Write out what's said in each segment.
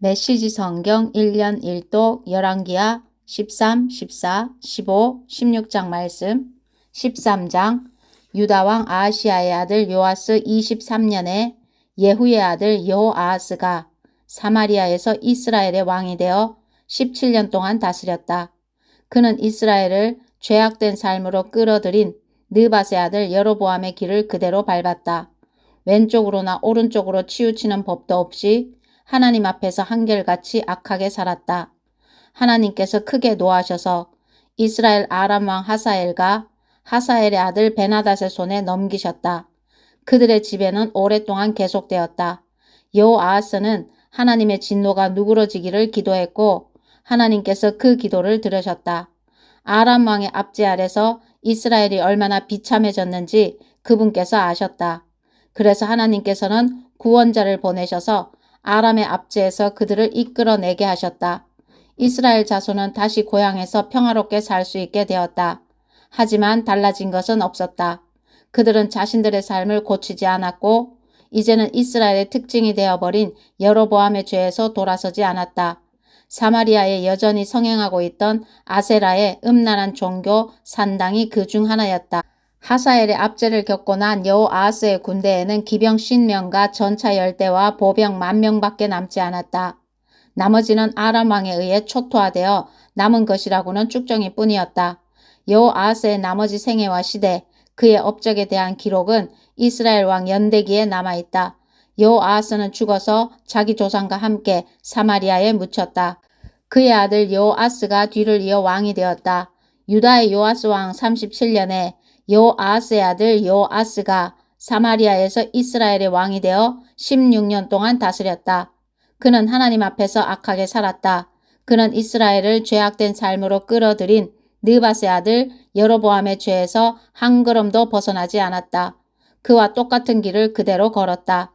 메시지 성경 1년 1독 열왕기하 13, 14, 15, 16장 말씀. 13장 유다왕 아하시야의 아들 요아스 23년에 예후의 아들 여호아하스가 사마리아에서 이스라엘의 왕이 되어 17년 동안 다스렸다. 그는 이스라엘을 죄악된 삶으로 끌어들인 느밧의 아들 여로보암의 길을 그대로 밟았다. 왼쪽으로나 오른쪽으로 치우치는 법도 없이 하나님 앞에서 한결같이 악하게 살았다. 하나님께서 크게 노하셔서 이스라엘 아람 왕 하사엘과 하사엘의 아들 베나닷의 손에 넘기셨다. 그들의 지배는 오랫동안 계속되었다. 여호아하스는 하나님의 진노가 누그러지기를 기도했고 하나님께서 그 기도를 들으셨다. 아람 왕의 압제 아래서 이스라엘이 얼마나 비참해졌는지 그분께서 아셨다. 그래서 하나님께서는 구원자를 보내셔서 아람의 압제에서 그들을 이끌어내게 하셨다. 이스라엘 자손은 다시 고향에서 평화롭게 살 수 있게 되었다. 하지만 달라진 것은 없었다. 그들은 자신들의 삶을 고치지 않았고 이제는 이스라엘의 특징이 되어버린 여로보암의 죄에서 돌아서지 않았다. 사마리아에 여전히 성행하고 있던 아세라의 음란한 종교 산당이 그 중 하나였다. 하사엘의 압제를 겪고 난 여호아하스의 군대에는 기병 50명과 전차 10대와 보병 10,000명밖에 남지 않았다. 나머지는 아람 왕에 의해 초토화되어 남은 것이라고는 쭉정이 뿐이었다. 여호아하스의 나머지 생애와 시대, 그의 업적에 대한 기록은 이스라엘 왕 연대기에 남아있다. 여호아하스는 죽어서 자기 조상과 함께 사마리아에 묻혔다. 그의 아들 여호아스가 뒤를 이어 왕이 되었다. 유다의 요아스 왕 37년에 여호아하스의 아들 여호아스가 사마리아에서 이스라엘의 왕이 되어 16년 동안 다스렸다. 그는 하나님 앞에서 악하게 살았다. 그는 이스라엘을 죄악된 삶으로 끌어들인 느밧의 아들 여로보암의 죄에서 한 걸음도 벗어나지 않았다. 그와 똑같은 길을 그대로 걸었다.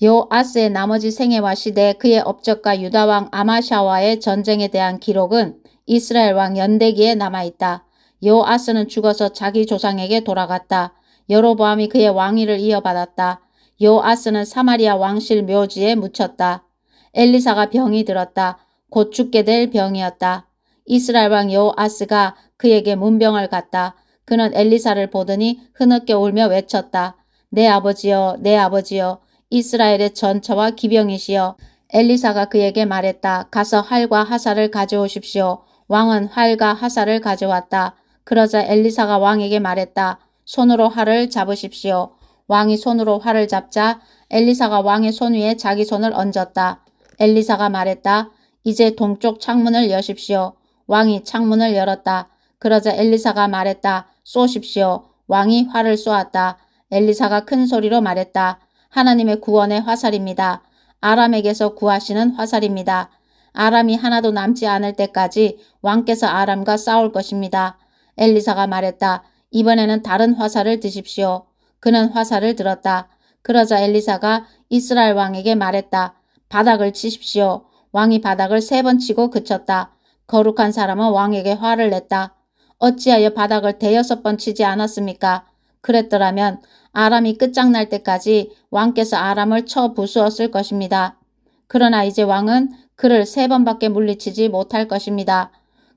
여호아스의 나머지 생애와 시대, 그의 업적과 유다왕 아마샤와의 전쟁에 대한 기록은 이스라엘 왕 연대기에 남아있다. 여호아스는 죽어서 자기 조상에게 돌아갔다. 여로보암이 그의 왕위를 이어받았다. 여호아스는 사마리아 왕실 묘지에 묻혔다. 엘리사가 병이 들었다. 곧 죽게 될 병이었다. 이스라엘 왕 여호아스가 그에게 문병을 갔다. 그는 엘리사를 보더니 흐느껴 울며 외쳤다. 내 아버지여, 내 아버지여, 이스라엘의 전처와 기병이시여. 엘리사가 그에게 말했다. 가서 활과 화살을 가져오십시오. 왕은 활과 화살을 가져왔다. 그러자 엘리사가 왕에게 말했다. 손으로 활을 잡으십시오. 왕이 손으로 활을 잡자 엘리사가 왕의 손 위에 자기 손을 얹었다. 엘리사가 말했다. 이제 동쪽 창문을 여십시오. 왕이 창문을 열었다. 그러자 엘리사가 말했다. 쏘십시오. 왕이 활을 쏘았다. 엘리사가 큰 소리로 말했다. 하나님의 구원의 화살입니다. 아람에게서 구하시는 화살입니다. 아람이 하나도 남지 않을 때까지 왕께서 아람과 싸울 것입니다. 엘리사가 말했다. 이번에는 다른 화살을 드십시오. 그는 화살을 들었다. 그러자 엘리사가 이스라엘 왕에게 말했다. 바닥을 치십시오. 왕이 바닥을 3번 치고 그쳤다. 거룩한 사람은 왕에게 화를 냈다. 어찌하여 바닥을 5번 치지 않았습니까? 그랬더라면 아람이 끝장날 때까지 왕께서 아람을 쳐 부수었을 것입니다. 그러나 이제 왕은 그를 3번밖에 물리치지 못할 것입니다.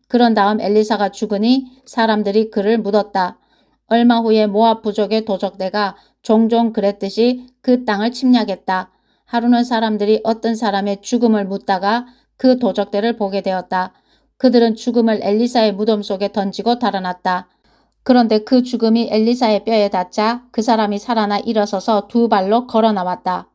그런 다음 엘리사가 죽으니 사람들이 그를 묻었다. 얼마 후에 모압 부족의 도적대가 종종 그랬듯이 그 땅을 침략했다. 하루는 사람들이 어떤 사람의 죽음을 묻다가 그 도적대를 보게 되었다. 그들은 죽음을 엘리사의 무덤 속에 던지고 달아났다. 그런데 그 죽음이 엘리사의 뼈에 닿자 그 사람이 살아나 일어서서 2발로 걸어 나왔다.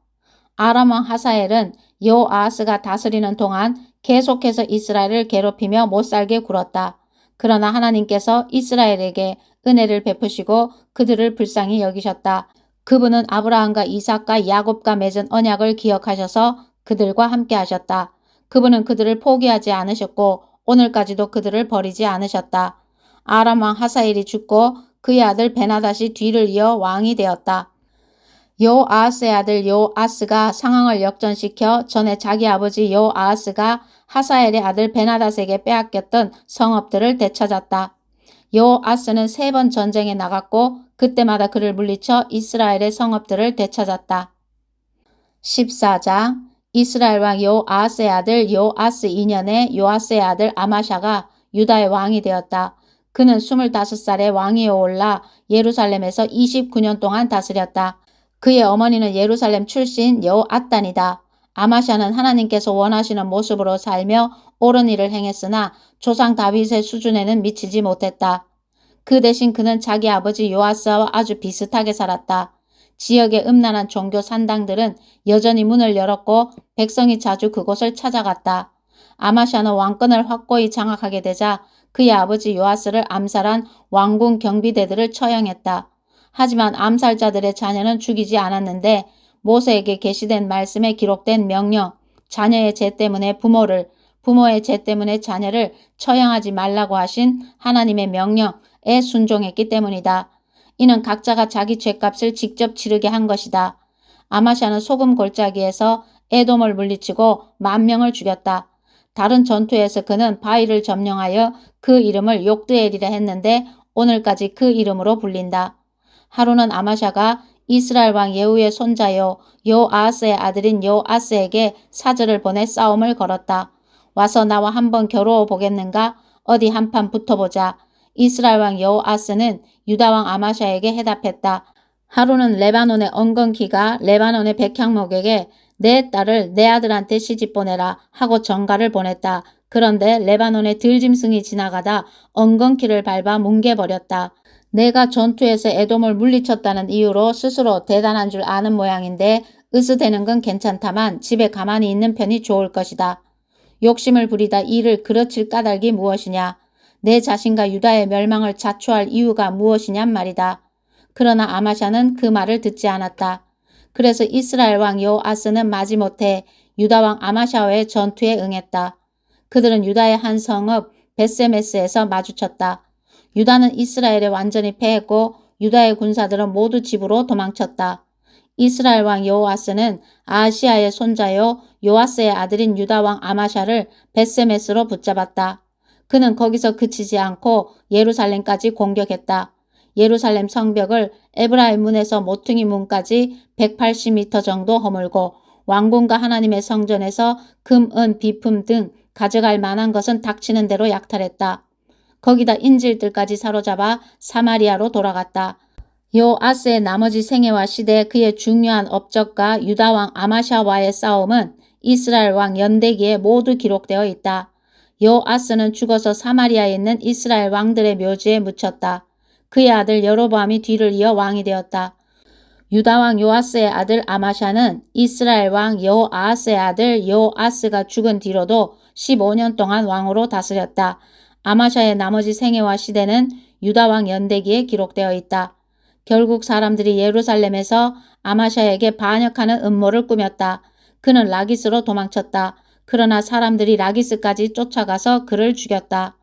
아람 왕 하사엘은 여호아하스가 다스리는 동안 계속해서 이스라엘을 괴롭히며 못살게 굴었다. 그러나 하나님께서 이스라엘에게 은혜를 베푸시고 그들을 불쌍히 여기셨다. 그분은 아브라함과 이삭과 야곱과 맺은 언약을 기억하셔서 그들과 함께 하셨다. 그분은 그들을 포기하지 않으셨고 오늘까지도 그들을 버리지 않으셨다. 아람 왕 하사엘이 죽고 그의 아들 베나닷이 뒤를 이어 왕이 되었다. 여호아하스의 아들 여호아스가 상황을 역전시켜 전에 자기 아버지 여호아하스가 하사엘의 아들 베나닷에게 빼앗겼던 성읍들을 되찾았다. 여호아스는 3번 전쟁에 나갔고 그때마다 그를 물리쳐 이스라엘의 성읍들을 되찾았다. 14장 이스라엘 왕 요아스의 아들 요아스 2년에 요아스의 아들 아마샤가 유다의 왕이 되었다. 그는 25살에 왕위에 올라 예루살렘에서 29년 동안 다스렸다. 그의 어머니는 예루살렘 출신 여호앗단이다. 아마샤는 하나님께서 원하시는 모습으로 살며 옳은 일을 행했으나 조상 다윗의 수준에는 미치지 못했다. 그 대신 그는 자기 아버지 요아스와 아주 비슷하게 살았다. 지역의 음란한 종교 산당들은 여전히 문을 열었고 백성이 자주 그곳을 찾아갔다. 아마샤는 왕권을 확고히 장악하게 되자 그의 아버지 요아스를 암살한 왕궁 경비대들을 처형했다. 하지만 암살자들의 자녀는 죽이지 않았는데 모세에게 계시된 말씀에 기록된 명령, 자녀의 죄 때문에 부모를, 부모의 죄 때문에 자녀를 처형하지 말라고 하신 하나님의 명령에 순종했기 때문이다. 이는 각자가 자기 죄값을 직접 치르게 한 것이다. 아마샤는 소금 골짜기에서 에돔을 물리치고 10,000명을 죽였다. 다른 전투에서 그는 바위를 점령하여 그 이름을 욕드엘이라 했는데 오늘까지 그 이름으로 불린다. 하루는 아마샤가 이스라엘 왕 예후의 손자요 요아스의 아들인 요아스에게 사절을 보내 싸움을 걸었다. 와서 나와 한번 겨루어 보겠는가? 어디 한판 붙어보자. 이스라엘 왕 여호아스는 유다 왕 아마샤에게 해답했다. 하루는 레바논의 엉겅퀴가 레바논의 백향목에게 내 딸을 내 아들한테 시집 보내라 하고 전가를 보냈다. 그런데 레바논의 들짐승이 지나가다 엉겅퀴를 밟아 뭉개버렸다. 내가 전투에서 에돔을 물리쳤다는 이유로 스스로 대단한 줄 아는 모양인데 으스대는 건 괜찮다만 집에 가만히 있는 편이 좋을 것이다. 욕심을 부리다 이를 그르칠 까닭이 무엇이냐. 내 자신과 유다의 멸망을 자초할 이유가 무엇이냔 말이다. 그러나 아마샤는 그 말을 듣지 않았다. 그래서 이스라엘 왕 여호아스는 마지못해 유다 왕 아마샤와의 전투에 응했다. 그들은 유다의 한 성읍 벳세메스에서 마주쳤다. 유다는 이스라엘에 완전히 패했고 유다의 군사들은 모두 집으로 도망쳤다. 이스라엘 왕 여호아스는 아하시아의 손자요 요아스의 아들인 유다 왕 아마샤를 벳세메스로 붙잡았다. 그는 거기서 그치지 않고 예루살렘까지 공격했다. 예루살렘 성벽을 에브라임 문에서 모퉁이 문까지 180m 정도 허물고 왕궁과 하나님의 성전에서 금, 은, 비품 등 가져갈 만한 것은 닥치는 대로 약탈했다. 거기다 인질들까지 사로잡아 사마리아로 돌아갔다. 요아스의 나머지 생애와 시대 그의 중요한 업적과 유다 왕 아마샤와의 싸움은 이스라엘 왕 연대기에 모두 기록되어 있다. 요아스는 죽어서 사마리아에 있는 이스라엘 왕들의 묘지에 묻혔다. 그의 아들 여로보암이 뒤를 이어 왕이 되었다. 유다 왕 요아스의 아들 아마샤는 이스라엘 왕 여호아스의 아들 요아스가 죽은 뒤로도 15년 동안 왕으로 다스렸다. 아마샤의 나머지 생애와 시대는 유다 왕 연대기에 기록되어 있다. 결국 사람들이 예루살렘에서 아마샤에게 반역하는 음모를 꾸몄다. 그는 라기스로 도망쳤다. 그러나 사람들이 라기스까지 쫓아가서 그를 죽였다.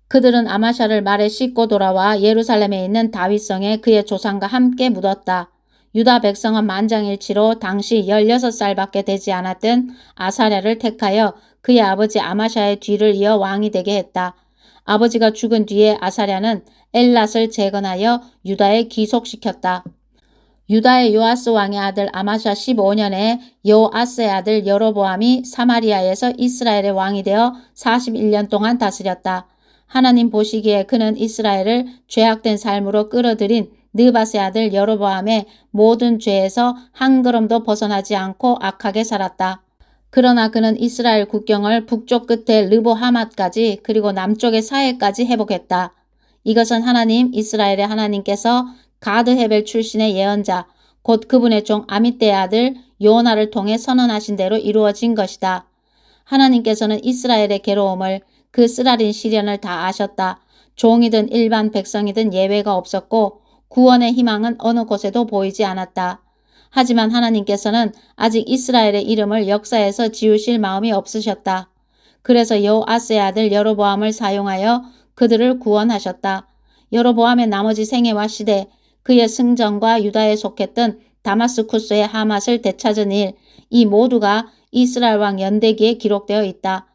그들은 아마샤를 말에 싣고 돌아와 예루살렘에 있는 다윗성에 그의 조상과 함께 묻었다. 유다 백성은 만장일치로 당시 16살밖에 되지 않았던 아사랴를 택하여 그의 아버지 아마샤의 뒤를 이어 왕이 되게 했다. 아버지가 죽은 뒤에 아사랴는 엘랏을 재건하여 유다에 귀속시켰다. 유다의 요아스 왕의 아들 아마샤 15년에 여호아스의 아들 여로보암이 사마리아에서 이스라엘의 왕이 되어 41년 동안 다스렸다. 하나님 보시기에 그는 이스라엘을 죄악된 삶으로 끌어들인 느밧의 아들 여로보암의 모든 죄에서 한 걸음도 벗어나지 않고 악하게 살았다. 그러나 그는 이스라엘 국경을 북쪽 끝에 르보하맛까지 그리고 남쪽의 사해까지 회복했다. 이것은 하나님 이스라엘의 하나님께서 가드 헤벨 출신의 예언자 곧 그분의 종 아mit대의 아들 요나를 통해 선언하신 대로 이루어진 것이다. 하나님께서는 이스라엘의 괴로움을 그 쓰라린 시련을 다 아셨다. 종이든 일반 백성이든 예외가 없었고 구원의 희망은 어느 곳에도 보이지 않았다. 하지만 하나님께서는 아직 이스라엘의 이름을 역사에서 지우실 마음이 없으셨다. 그래서 여호아스의 아들 여로보암을 사용하여 그들을 구원하셨다. 여로보암의 나머지 생애와 시대, 그의 승전과 유다에 속했던 다마스쿠스의 하맛을 되찾은 일, 이 모두가 이스라엘 왕 연대기에 기록되어 있다.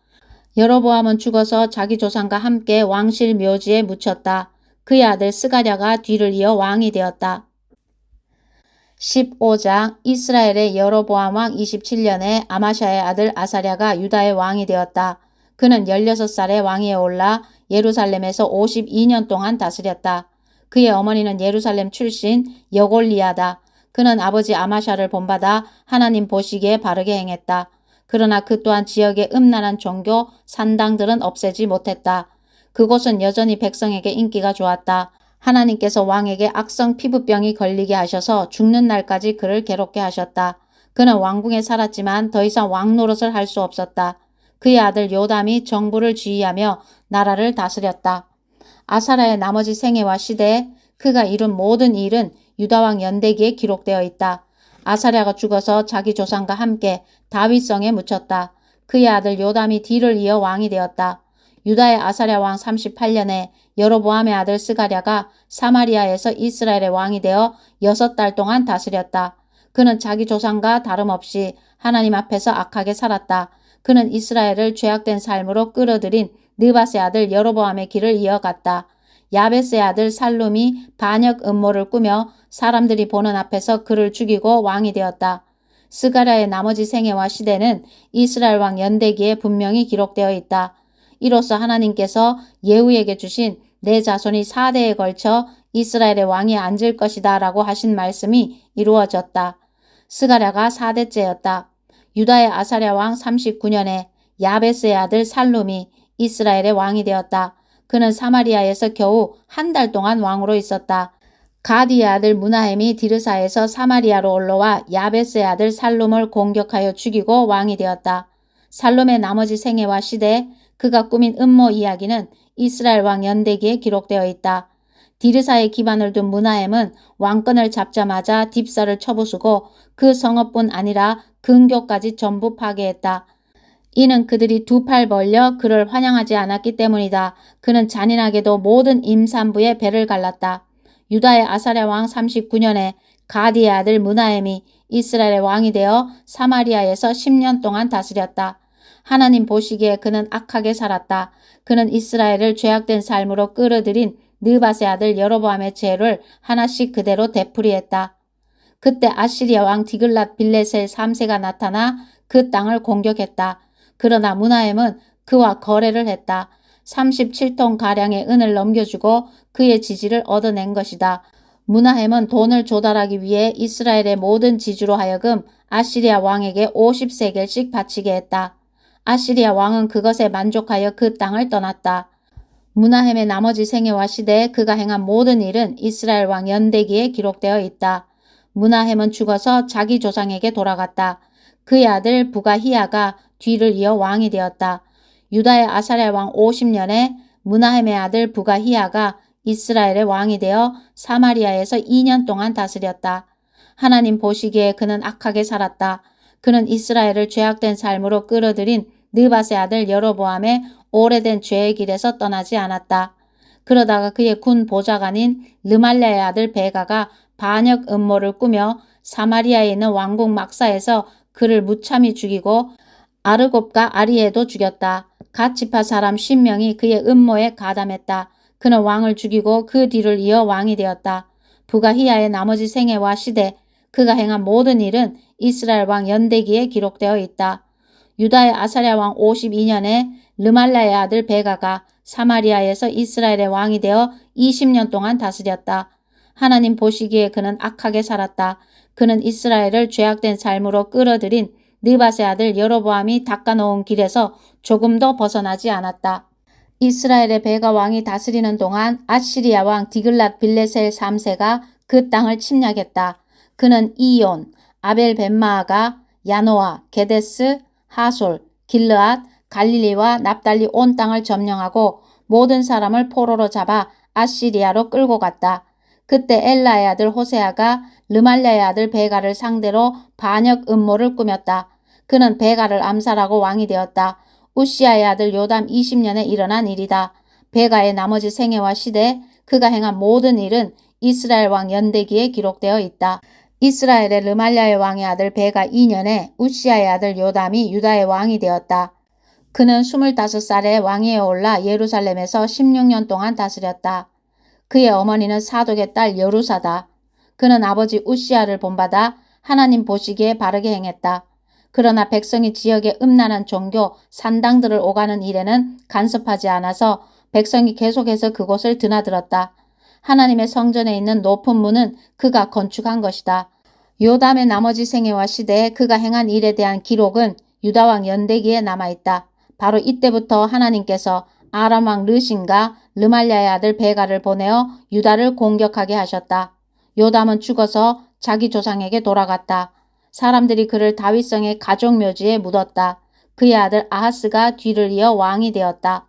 여로보암은 죽어서 자기 조상과 함께 왕실 묘지에 묻혔다. 그의 아들 스가랴가 뒤를 이어 왕이 되었다. 15장 이스라엘의 여로보암 왕 27년에 아마샤의 아들 아사랴가 유다의 왕이 되었다. 그는 16살에 왕위에 올라 예루살렘에서 52년 동안 다스렸다. 그의 어머니는 예루살렘 출신 여골리아다. 그는 아버지 아마샤를 본받아 하나님 보시기에 바르게 행했다. 그러나 그 또한 지역의 음란한 종교 산당들은 없애지 못했다. 그곳은 여전히 백성에게 인기가 좋았다. 하나님께서 왕에게 악성 피부병이 걸리게 하셔서 죽는 날까지 그를 괴롭게 하셨다. 그는 왕궁에 살았지만 더 이상 왕 노릇을 할 수 없었다. 그의 아들 요담이 정부를 지휘하며 나라를 다스렸다. 아사랴의 나머지 생애와 시대에 그가 이룬 모든 일은 유다왕 연대기에 기록되어 있다. 아사랴가 죽어서 자기 조상과 함께 다윗성에 묻혔다. 그의 아들 요담이 뒤를 이어 왕이 되었다. 유다의 아사랴 왕 38년에 여로보암의 아들 스가랴가 사마리아에서 이스라엘의 왕이 되어 6달 동안 다스렸다. 그는 자기 조상과 다름없이 하나님 앞에서 악하게 살았다. 그는 이스라엘을 죄악된 삶으로 끌어들인 느밧의 아들 여로보암의 길을 이어갔다. 야베스의 아들 살룸이 반역 음모를 꾸며 사람들이 보는 앞에서 그를 죽이고 왕이 되었다. 스가랴의 나머지 생애와 시대는 이스라엘 왕 연대기에 분명히 기록되어 있다. 이로써 하나님께서 예후에게 주신 내 자손이 4대에 걸쳐 이스라엘의 왕이 앉을 것이다 라고 하신 말씀이 이루어졌다. 스가랴가 4대째였다. 유다의 아사랴 왕 39년에 야베스의 아들 살룸이 이스라엘의 왕이 되었다. 그는 사마리아에서 겨우 한 달 동안 왕으로 있었다. 가디의 아들 무나헴이 디르사에서 사마리아로 올라와 야베스의 아들 살룸을 공격하여 죽이고 왕이 되었다. 살룸의 나머지 생애와 시대에 그가 꾸민 음모 이야기는 이스라엘 왕 연대기에 기록되어 있다. 디르사의 기반을 둔 무나헴은 왕권을 잡자마자 딥사를 쳐부수고 그 성읍뿐 아니라 근교까지 전부 파괴했다. 이는 그들이 두 팔 벌려 그를 환영하지 않았기 때문이다. 그는 잔인하게도 모든 임산부의 배를 갈랐다. 유다의 아사랴 왕 39년에 가디의 아들 무나헴이 이스라엘의 왕이 되어 사마리아에서 10년 동안 다스렸다. 하나님 보시기에 그는 악하게 살았다. 그는 이스라엘을 죄악된 삶으로 끌어들인 느밧의 아들 여로보암의 죄를 하나씩 그대로 되풀이했다. 그때 아시리아 왕 디글랏 빌레셀 3세가 나타나 그 땅을 공격했다. 그러나 무나헴은 그와 거래를 했다. 37톤가량의 은을 넘겨주고 그의 지지를 얻어낸 것이다. 무나헴은 돈을 조달하기 위해 이스라엘의 모든 지주로 하여금 아시리아 왕에게 50세겔씩 바치게 했다. 아시리아 왕은 그것에 만족하여 그 땅을 떠났다. 무나헴의 나머지 생애와 시대에 그가 행한 모든 일은 이스라엘 왕 연대기에 기록되어 있다. 무나헴은 죽어서 자기 조상에게 돌아갔다. 그의 아들 부가히야가 뒤를 이어 왕이 되었다. 유다의 아사랴 왕 50년에 무나헴의 아들 부가히야가 이스라엘의 왕이 되어 사마리아에서 2년 동안 다스렸다. 하나님 보시기에 그는 악하게 살았다. 그는 이스라엘을 죄악된 삶으로 끌어들인 느밧의 아들 여로보암의 오래된 죄의 길에서 떠나지 않았다. 그러다가 그의 군 보좌관인 르말랴의 아들 베가가 반역 음모를 꾸며 사마리아에 있는 왕궁 막사에서 그를 무참히 죽이고 아르곱과 아리에도 죽였다. 갓지파 사람 50명이 그의 음모에 가담했다. 그는 왕을 죽이고 그 뒤를 이어 왕이 되었다. 부가히야의 나머지 생애와 시대, 그가 행한 모든 일은 이스라엘 왕 연대기에 기록되어 있다. 유다의 아사랴 왕 52년에 르말라의 아들 베가가 사마리아에서 이스라엘의 왕이 되어 20년 동안 다스렸다. 하나님 보시기에 그는 악하게 살았다. 그는 이스라엘을 죄악된 삶으로 끌어들인 느밧의 아들 여로보암이 닦아놓은 길에서 조금도 벗어나지 않았다. 이스라엘의 베가 왕이 다스리는 동안 아시리아 왕 디글랏 빌레셀 3세가 그 땅을 침략했다. 그는 이온, 아벨 벳마아가, 야노아, 게데스, 하솔, 길르앗, 갈릴리와 납달리 온 땅을 점령하고 모든 사람을 포로로 잡아 아시리아로 끌고 갔다. 그때 엘라의 아들 호세아가 르말랴의 아들 베가를 상대로 반역 음모를 꾸몄다. 그는 베가를 암살하고 왕이 되었다. 우시아의 아들 요담 20년에 일어난 일이다. 베가의 나머지 생애와 시대에 그가 행한 모든 일은 이스라엘 왕 연대기에 기록되어 있다. 이스라엘의 르말랴의 왕의 아들 베가 2년에 우시아의 아들 요담이 유다의 왕이 되었다. 그는 25살에 왕위에 올라 예루살렘에서 16년 동안 다스렸다. 그의 어머니는 사독의 딸 여루사다. 그는 아버지 우시아를 본받아 하나님 보시기에 바르게 행했다. 그러나 백성이 지역의 음란한 종교 산당들을 오가는 일에는 간섭하지 않아서 백성이 계속해서 그곳을 드나들었다. 하나님의 성전에 있는 높은 문은 그가 건축한 것이다. 요담의 나머지 생애와 시대에 그가 행한 일에 대한 기록은 유다왕 연대기에 남아있다. 바로 이때부터 하나님께서 아람왕 르신과 르말랴의 아들 베가를 보내어 유다를 공격하게 하셨다. 요담은 죽어서 자기 조상에게 돌아갔다. 사람들이 그를 다윗성의 가족묘지에 묻었다. 그의 아들 아하스가 뒤를 이어 왕이 되었다.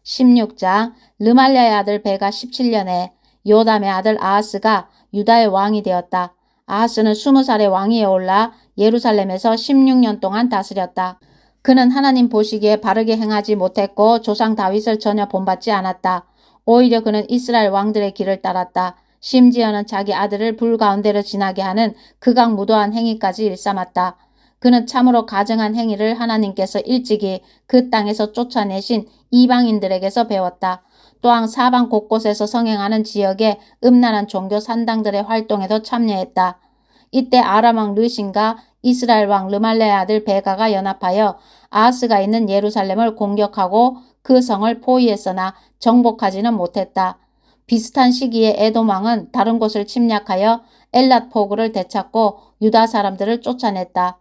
16장 르말랴의 아들 베가 17년에 요담의 아들 아하스가 유다의 왕이 되었다. 아하스는 20살에 왕위에 올라 예루살렘에서 16년 동안 다스렸다. 그는 하나님 보시기에 바르게 행하지 못했고 조상 다윗을 전혀 본받지 않았다. 오히려 그는 이스라엘 왕들의 길을 따랐다. 심지어는 자기 아들을 불 가운데로 지나게 하는 극악무도한 행위까지 일삼았다. 그는 참으로 가증한 행위를 하나님께서 일찍이 그 땅에서 쫓아내신 이방인들에게서 배웠다. 또한 사방 곳곳에서 성행하는 지역의 음란한 종교 산당들의 활동에도 참여했다. 이때 아람왕 르신과 이스라엘 왕 르말랴의 아들 베가가 연합하여 아하스가 있는 예루살렘을 공격하고 그 성을 포위했으나 정복하지는 못했다. 비슷한 시기에 에돔 왕은 다른 곳을 침략하여 엘랏 포구를 되찾고 유다 사람들을 쫓아냈다.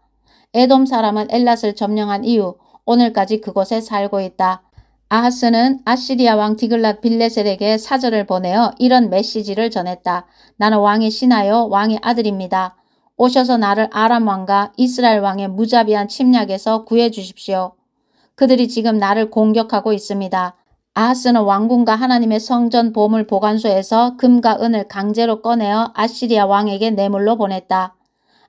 에돔 사람은 엘랏을 점령한 이후 오늘까지 그곳에 살고 있다. 아하스는 아시리아 왕 디글랏 빌레셀에게 사절을 보내어 이런 메시지를 전했다. 나는 왕의 신하요 왕의 아들입니다. 오셔서 나를 아람 왕과 이스라엘 왕의 무자비한 침략에서 구해 주십시오. 그들이 지금 나를 공격하고 있습니다. 아하스는 왕궁과 하나님의 성전 보물 보관소에서 금과 은을 강제로 꺼내어 아시리아 왕에게 뇌물로 보냈다.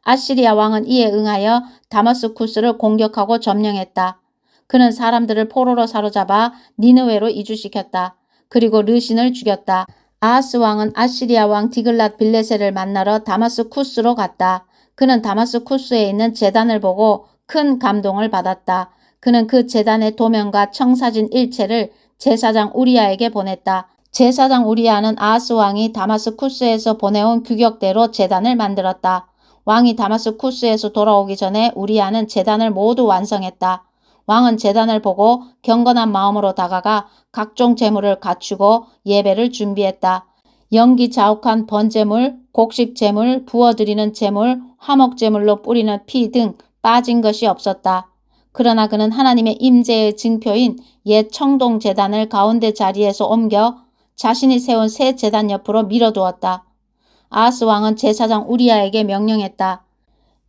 아시리아 왕은 이에 응하여 다마스쿠스를 공격하고 점령했다. 그는 사람들을 포로로 사로잡아 니느웨로 이주시켰다. 그리고 르신을 죽였다. 아하스 왕은 아시리아 왕 디글랏 빌레셀을 만나러 다마스쿠스로 갔다. 그는 다마스쿠스에 있는 제단을 보고 큰 감동을 받았다. 그는 그 제단의 도면과 청사진 일체를 제사장 우리아에게 보냈다. 제사장 우리아는 아하스 왕이 다마스쿠스에서 보내온 규격대로 제단을 만들었다. 왕이 다마스쿠스에서 돌아오기 전에 우리아는 제단을 모두 완성했다. 왕은 제단을 보고 경건한 마음으로 다가가 각종 제물을 갖추고 예배를 준비했다. 연기자욱한 번제물, 곡식제물, 부어드리는 제물, 화목제물로 뿌리는 피 등 빠진 것이 없었다. 그러나 그는 하나님의 임재의 증표인 옛 청동 제단을 가운데 자리에서 옮겨 자신이 세운 새 제단 옆으로 밀어두었다. 아하스 왕은 제사장 우리아에게 명령했다.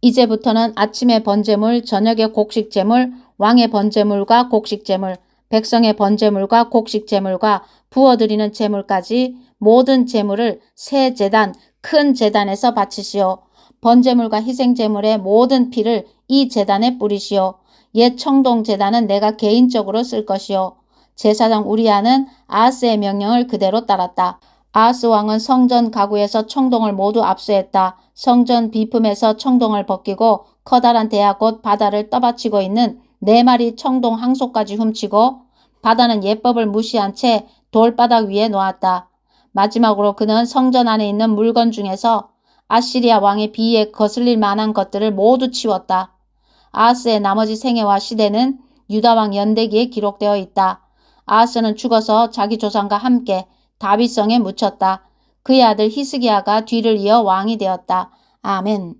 이제부터는 아침의 번제물, 저녁의 곡식제물, 왕의 번제물과 곡식제물, 백성의 번제물과 곡식제물과 부어드리는 제물까지 모든 제물을 새 제단, 큰 제단에서 바치시오. 번제물과 희생제물의 모든 피를 이 제단에 뿌리시오. 옛 청동 제단은 내가 개인적으로 쓸 것이오. 제사장 우리아는 아하스의 명령을 그대로 따랐다. 아하스 왕은 성전 가구에서 청동을 모두 압수했다. 성전 비품에서 청동을 벗기고 커다란 대야 곧 바다를 떠받치고 있는 4마리 청동 항소까지 훔치고 바다는 예법을 무시한 채 돌바닥 위에 놓았다. 마지막으로 그는 성전 안에 있는 물건 중에서 아시리아 왕의 비위에 거슬릴 만한 것들을 모두 치웠다. 아하스의 나머지 생애와 시대는 유다왕 연대기에 기록되어 있다. 아하스는 죽어서 자기 조상과 함께 다윗성에 묻혔다. 그의 아들 히스기야가 뒤를 이어 왕이 되었다. 아멘.